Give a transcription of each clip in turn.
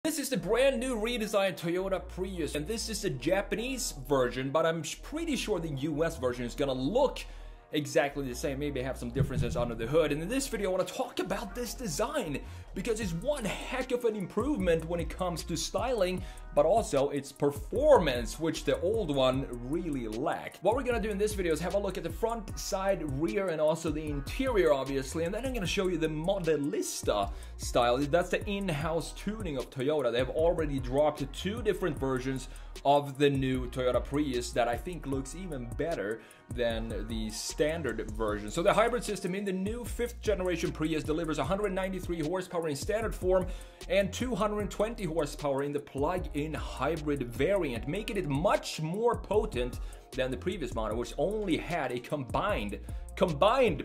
This is the brand new redesigned Toyota Prius, and this is the Japanese version, but I'm pretty sure the US version is gonna look exactly the same, maybe have some differences under the hood. And in this video I want to talk about this design because it's one heck of an improvement when it comes to styling, but also its performance, which the old one really lacked. What we're gonna do in this video is have a look at the front, side, rear, and also the interior, obviously, and then I'm gonna show you the Modelista style. That's the in-house tuning of Toyota. They've already dropped two different versions of the new Toyota Prius that I think looks even better than the standard version. So the hybrid system in the new 5th generation Prius delivers 193 horsepower in standard form and 220 horsepower in the plug-in hybrid variant, making it much more potent than the previous model, which only had a combined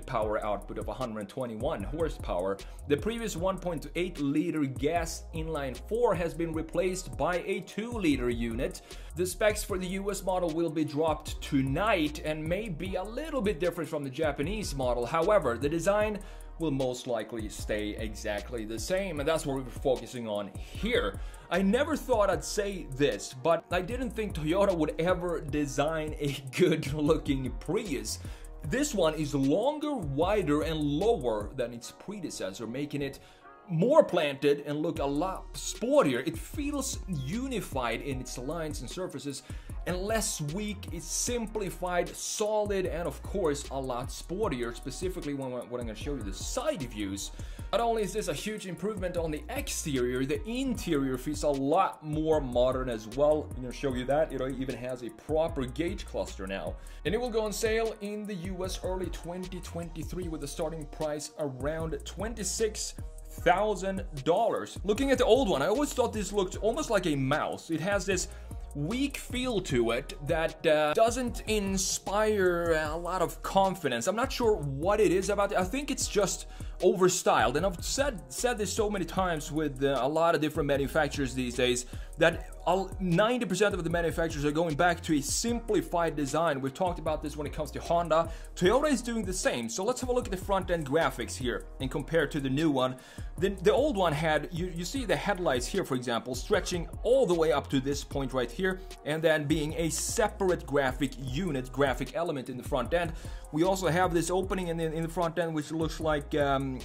power output of 121 horsepower. The previous 1.8 liter gas inline 4 has been replaced by a 2 liter unit. The specs for the US model will be dropped tonight and may be a little bit different from the Japanese model. However, the design will most likely stay exactly the same, and that's what we're focusing on here. I never thought I'd say this, but I didn't think Toyota would ever design a good looking Prius. This one is longer, wider, and lower than its predecessor, making it more planted and look a lot sportier. It feels unified in its lines and surfaces and less weak. It's simplified, solid, and of course a lot sportier, specifically when I'm going to show you the side views. Not only is this a huge improvement on the exterior, the interior feels a lot more modern as well. I'm going to show you that. It even has a proper gauge cluster now. And it will go on sale in the US early 2023 with a starting price around $26,000. Looking at the old one, I always thought this looked almost like a mouse. It has this weak feel to it that doesn't inspire a lot of confidence. I'm not sure what it is about it. I think it's just overstyled, and I've said this so many times with a lot of different manufacturers these days that 90% of the manufacturers are going back to a simplified design. We've talked about this when it comes to Honda. Toyota is doing the same. So let's have a look at the front end graphics here and compare to the new one. The old one had, you see the headlights here, for example, stretching all the way up to this point right here, and then being a separate graphic unit, graphic element in the front end. We also have this opening in the front end, which looks like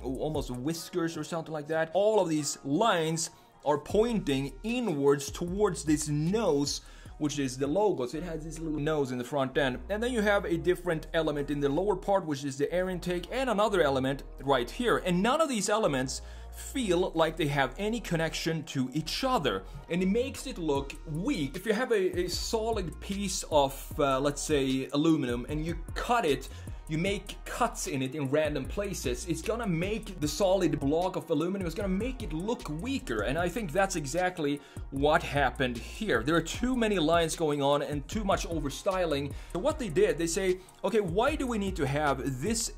almost whiskers or something like that. All of these lines are pointing inwards towards this nose, which is the logo. So it has this little nose in the front end. And then you have a different element in the lower part, which is the air intake, and another element right here. And none of these elements feel like they have any connection to each other, and it makes it look weak. If you have a solid piece of, let's say, aluminum, and you cut it, you make cuts in it in random places, it's gonna make the solid block of aluminum, it's gonna make it look weaker, and I think that's exactly what happened here. There are too many lines going on and too much overstyling. So what they did, they say, okay, why do we need to have this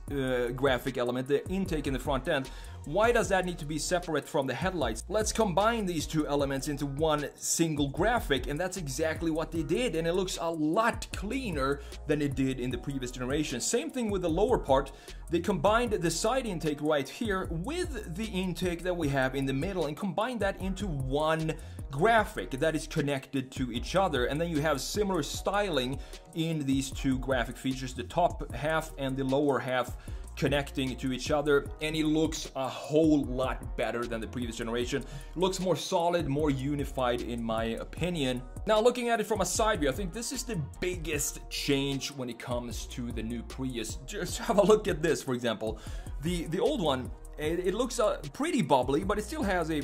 graphic element, the intake in the front end? Why does that need to be separate from the headlights? Let's combine these two elements into one single graphic, and that's exactly what they did, and it looks a lot cleaner than it did in the previous generation. Same thing with the lower part. They combined the side intake right here with the intake that we have in the middle and combined that into one graphic that is connected to each other, and then you have similar styling in these two graphic features, the top half and the lower half connecting to each other, and it looks a whole lot better than the previous generation. It looks more solid, more unified in my opinion. Now looking at it from a side view, I think this is the biggest change when it comes to the new Prius. Just have a look at this, for example. The old one, it looks pretty bubbly, but it still has a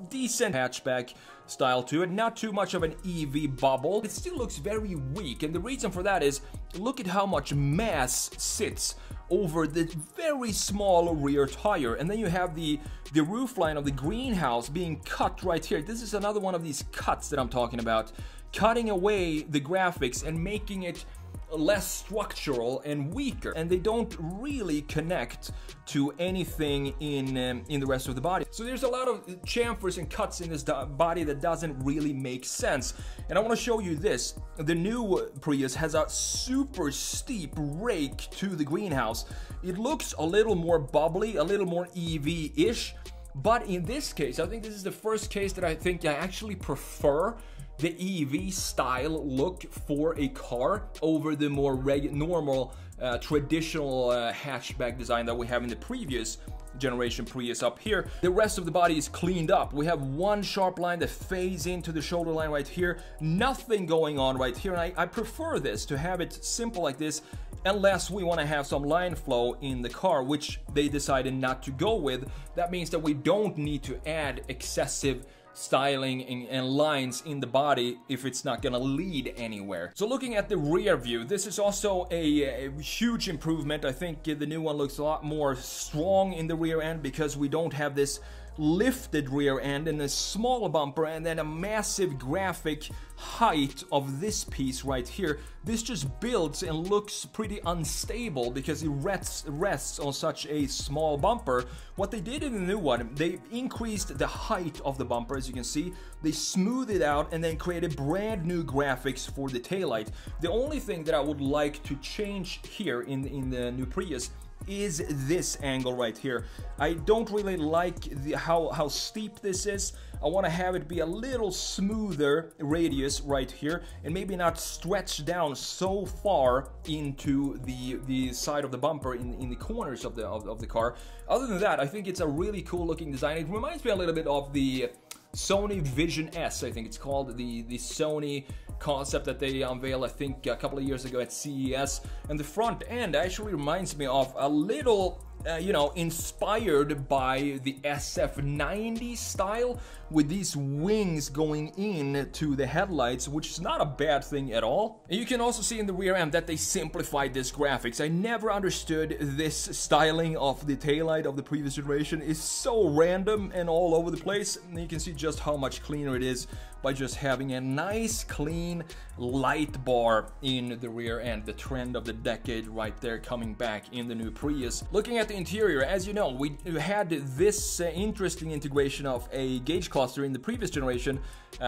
decent hatchback style to it. Not too much of an EV bubble. It still looks very weak, and the reason for that is, look at how much mass sits over the very small rear tire, and then you have the roofline of the greenhouse being cut right here. This is another one of these cuts that I'm talking about, cutting away the graphics and making it less structural and weaker, and they don't really connect to anything in the rest of the body. So there's a lot of chamfers and cuts in this body that doesn't really make sense. And I want to show you this. The new Prius has a super steep rake to the greenhouse. It looks a little more bubbly, a little more EV-ish, But in this case, I think this is the first case that I think I actually prefer the EV style look for a car over the more normal, traditional hatchback design that we have in the previous generation Prius up here. The rest of the body is cleaned up. We have one sharp line that fades into the shoulder line right here. Nothing going on right here. And I prefer this, to have it simple like this, unless we want to have some line flow in the car, which they decided not to go with. That means that we don't need to add excessive styling and lines in the body if it's not gonna lead anywhere. So looking at the rear view, this is also a huge improvement. I think the new one looks a lot more strong in the rear end because we don't have this lifted rear end and a small bumper and then a massive graphic height of this piece right here. This just builds and looks pretty unstable because it rests on such a small bumper. What they did in the new one, they increased the height of the bumper, as you can see. They smoothed it out and then created brand new graphics for the taillight. The only thing that I would like to change here in the new Prius is this angle right here. I don't really like how steep this is. I want to have it be a little smoother radius right here and maybe not stretch down so far into the side of the bumper in the corners of the car. Other than that, I think it's a really cool looking design. It reminds me a little bit of the Sony Vision S, I think it's called, the Sony concept that they unveiled, I think, a couple of years ago at CES. And the front end actually reminds me of a little, you know, inspired by the SF90 style, with these wings going in to the headlights, which is not a bad thing at all. And you can also see in the rear end that they simplified this graphics. I never understood this styling of the taillight of the previous generation. It's so random and all over the place. And you can see just how much cleaner it is by just having a nice clean light bar in the rear end. The trend of the decade right there coming back in the new Prius. Looking at the interior, as you know, we had this interesting integration of a gauge cluster in the previous generation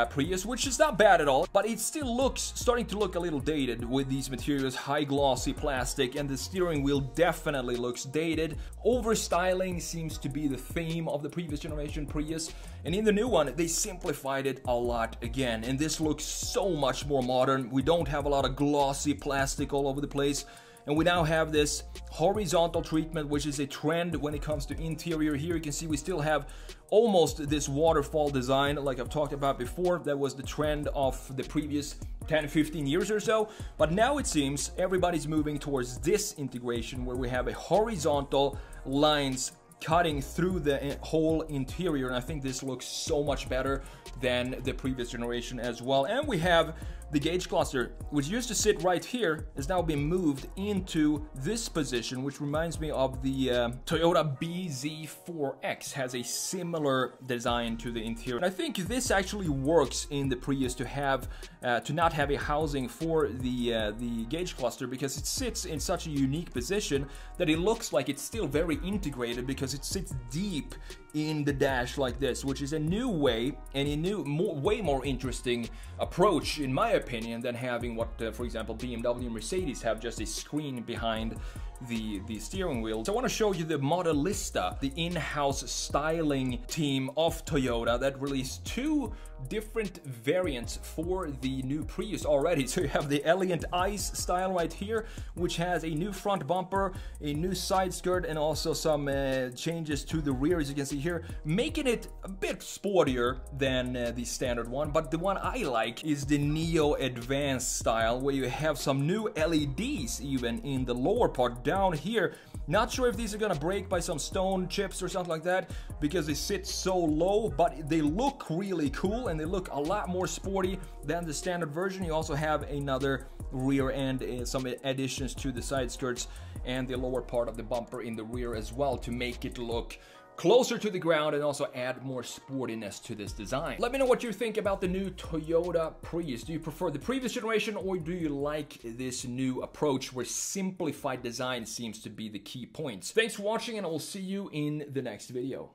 Prius, which is not bad at all, but it still starting to look a little dated with these materials, high glossy plastic, and the steering wheel definitely looks dated. Overstyling seems to be the theme of the previous generation Prius, and in the new one they simplified it a lot again, and this looks so much more modern. We don't have a lot of glossy plastic all over the place. And we now have this horizontal treatment, which is a trend when it comes to interior. Here you can see we still have almost this waterfall design like I've talked about before. That was the trend of the previous 10-15 years or so. But now it seems everybody's moving towards this integration where we have a horizontal lines cutting through the whole interior, and I think this looks so much better than the previous generation as well. And we have the gauge cluster, which used to sit right here, has now been moved into this position, which reminds me of the Toyota BZ4X, has a similar design to the interior. And I think this actually works in the Prius to have to not have a housing for the gauge cluster, because it sits in such a unique position that it looks like it's still very integrated because it sits deep in the dash like this, which is a new way and a way more interesting approach, in my opinion, than having what, for example, BMW and Mercedes have, just a screen behind the steering wheel. So I want to show you the Modelista, the in-house styling team of Toyota, that released two different variants for the new Prius already. So you have the Elegant Ice style right here, which has a new front bumper, a new side skirt, and also some changes to the rear, as you can see here, making it a bit sportier than the standard one. But the one I like is the Neo Advanced style, where you have some new LEDs even in the lower part down here. Not sure if these are gonna break by some stone chips or something like that, because they sit so low, but they look really cool and they look a lot more sporty than the standard version. You also have another rear end, some additions to the side skirts and the lower part of the bumper in the rear as well, to make it look closer to the ground and also add more sportiness to this design. Let me know what you think about the new Toyota Prius. Do you prefer the previous generation, or do you like this new approach where simplified design seems to be the key points? Thanks for watching, and I will see you in the next video.